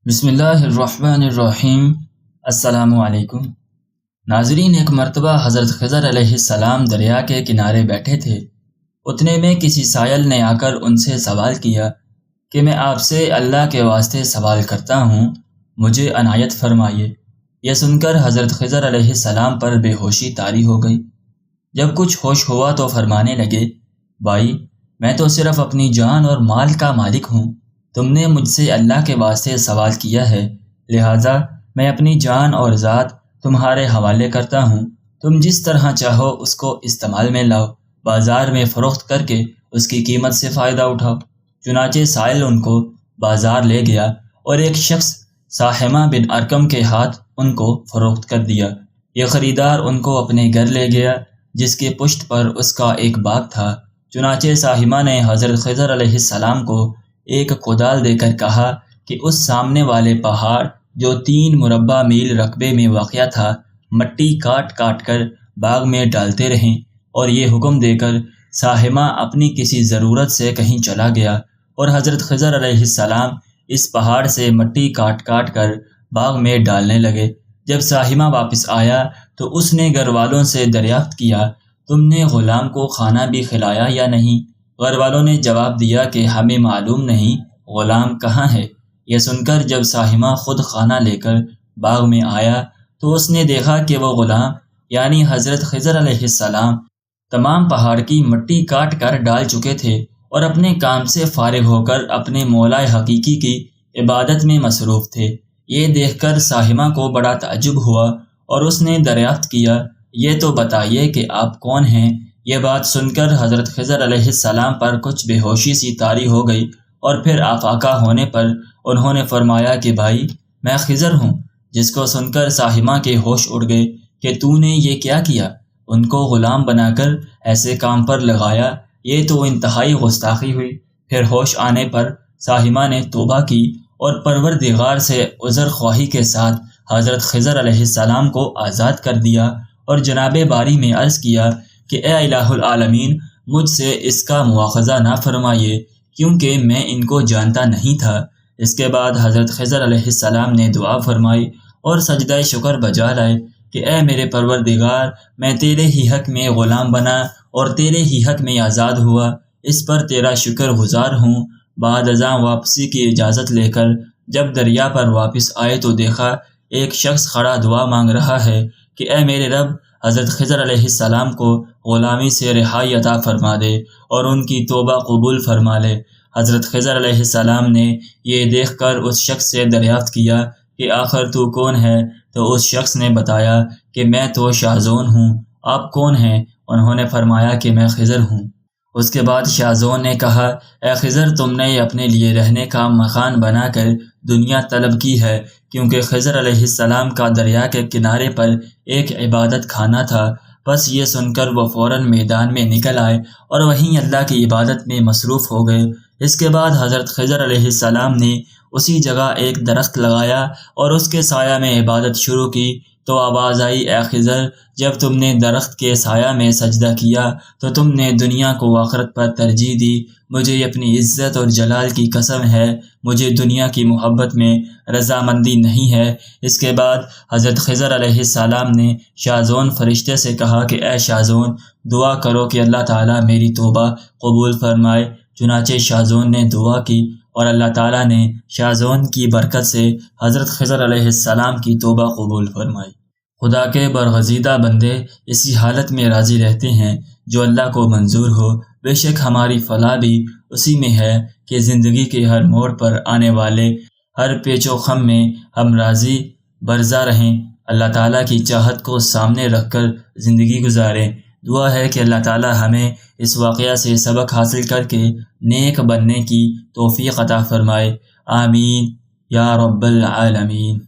بسم اللہ الرحمن الرحیم۔ السلام علیکم ناظرین، ایک مرتبہ حضرت خضر علیہ السلام دریا کے کنارے بیٹھے تھے۔ اتنے میں کسی سائل نے آ کر ان سے سوال کیا کہ میں آپ سے اللہ کے واسطے سوال کرتا ہوں، مجھے عنایت فرمائیے۔ یہ سن کر حضرت خضر علیہ السلام پر بے ہوشی طاری ہو گئی۔ جب کچھ ہوش ہوا تو فرمانے لگے، بھائی، میں تو صرف اپنی جان اور مال کا مالک ہوں۔ تم نے مجھ سے اللہ کے واسطے سوال کیا ہے، لہٰذا میں اپنی جان اور ذات تمہارے حوالے کرتا ہوں۔ تم جس طرح چاہو اس کو استعمال میں لاؤ، بازار میں فروخت کر کے اس کی قیمت سے فائدہ اٹھاؤ۔ چنانچہ سائل ان کو بازار لے گیا اور ایک شخص ساحمہ بن ارکم کے ہاتھ ان کو فروخت کر دیا۔ یہ خریدار ان کو اپنے گھر لے گیا، جس کے پشت پر اس کا ایک باغ تھا۔ چنانچہ ساحمہ نے حضرت خضر علیہ السلام کو ایک کدال دے کر کہا کہ اس سامنے والے پہاڑ جو 3 مربع میل رقبے میں واقع تھا، مٹی کاٹ کاٹ کر باغ میں ڈالتے رہیں، اور یہ حکم دے کر ساحمہ اپنی کسی ضرورت سے کہیں چلا گیا، اور حضرت خضر علیہ السلام اس پہاڑ سے مٹی کاٹ کاٹ کر باغ میں ڈالنے لگے۔ جب ساحمہ واپس آیا تو اس نے گھر والوں سے دریافت کیا، تم نے غلام کو کھانا بھی کھلایا یا نہیں؟ گھر والوں نے جواب دیا کہ ہمیں معلوم نہیں غلام کہاں ہے۔ یہ سن کر جب ساحمہ خود کھانا لے کر باغ میں آیا تو اس نے دیکھا کہ وہ غلام یعنی حضرت خضر علیہ السلام تمام پہاڑ کی مٹی کاٹ کر ڈال چکے تھے اور اپنے کام سے فارغ ہو کر اپنے مولا حقیقی کی عبادت میں مصروف تھے۔ یہ دیکھ کر ساحمہ کو بڑا تعجب ہوا اور اس نے دریافت کیا، یہ تو بتائیے کہ آپ کون ہیں؟ یہ بات سن کر حضرت خضر علیہ السلام پر کچھ بے ہوشی سی طاری ہو گئی، اور پھر آفاقہ ہونے پر انہوں نے فرمایا کہ بھائی، میں خضر ہوں۔ جس کو سن کر ساحمہ کے ہوش اڑ گئے کہ تو نے یہ کیا کیا؟ ان کو غلام بنا کر ایسے کام پر لگایا، یہ تو انتہائی گستاخی ہوئی۔ پھر ہوش آنے پر ساحمہ نے توبہ کی اور پروردگار سے عذر خواہی کے ساتھ حضرت خضر علیہ السلام کو آزاد کر دیا، اور جناب باری میں عرض کیا کہ اے الہ العالمین، مجھ سے اس کا مواخذہ نہ فرمائیے، کیونکہ میں ان کو جانتا نہیں تھا۔ اس کے بعد حضرت خضر علیہ السلام نے دعا فرمائی اور سجدہ شکر بجا لائے کہ اے میرے پروردگار، میں تیرے ہی حق میں غلام بنا اور تیرے ہی حق میں آزاد ہوا، اس پر تیرا شکر گزار ہوں۔ بعد ازاں واپسی کی اجازت لے کر جب دریا پر واپس آئے تو دیکھا ایک شخص کھڑا دعا مانگ رہا ہے کہ اے میرے رب، حضرت خضر علیہ السلام کو غلامی سے رہائی عطا فرما دے اور ان کی توبہ قبول فرما لے۔ حضرت خضر علیہ السلام نے یہ دیکھ کر اس شخص سے دریافت کیا کہ آخر تو کون ہے؟ تو اس شخص نے بتایا کہ میں تو شاذون ہوں۔ آپ کون ہیں؟ انہوں نے فرمایا کہ میں خضر ہوں۔ اس کے بعد شاذون نے کہا، اے خضر، تم نے اپنے لیے رہنے کا مکان بنا کر دنیا طلب کی ہے، کیونکہ خضر علیہ السلام کا دریا کے کنارے پر ایک عبادت خانہ تھا۔ بس یہ سن کر وہ فوراً میدان میں نکل آئے اور وہیں اللہ کی عبادت میں مصروف ہو گئے۔ اس کے بعد حضرت خضر علیہ السلام نے اسی جگہ ایک درخت لگایا اور اس کے سایہ میں عبادت شروع کی، تو آواز آئی، اے خضر، جب تم نے درخت کے سایہ میں سجدہ کیا تو تم نے دنیا کو آخرت پر ترجیح دی۔ مجھے اپنی عزت اور جلال کی قسم ہے، مجھے دنیا کی محبت میں رضامندی نہیں ہے۔ اس کے بعد حضرت خضر علیہ السلام نے شاذون فرشتے سے کہا کہ اے شاذون، دعا کرو کہ اللہ تعالیٰ میری توبہ قبول فرمائے۔ چنانچہ شاذون نے دعا کی اور اللہ تعالیٰ نے شاذون کی برکت سے حضرت خضر علیہ السلام کی توبہ قبول فرمائی۔ خدا کے برگزیدہ بندے اسی حالت میں راضی رہتے ہیں جو اللہ کو منظور ہو۔ بے شک ہماری فلاح بھی اسی میں ہے کہ زندگی کے ہر موڑ پر آنے والے ہر پیچ و خم میں ہم راضی برضا رہیں، اللہ تعالیٰ کی چاہت کو سامنے رکھ کر زندگی گزاریں۔ دعا ہے کہ اللہ تعالیٰ ہمیں اس واقعہ سے سبق حاصل کر کے نیک بننے کی توفیق عطا فرمائے۔ آمین یا رب العالمین۔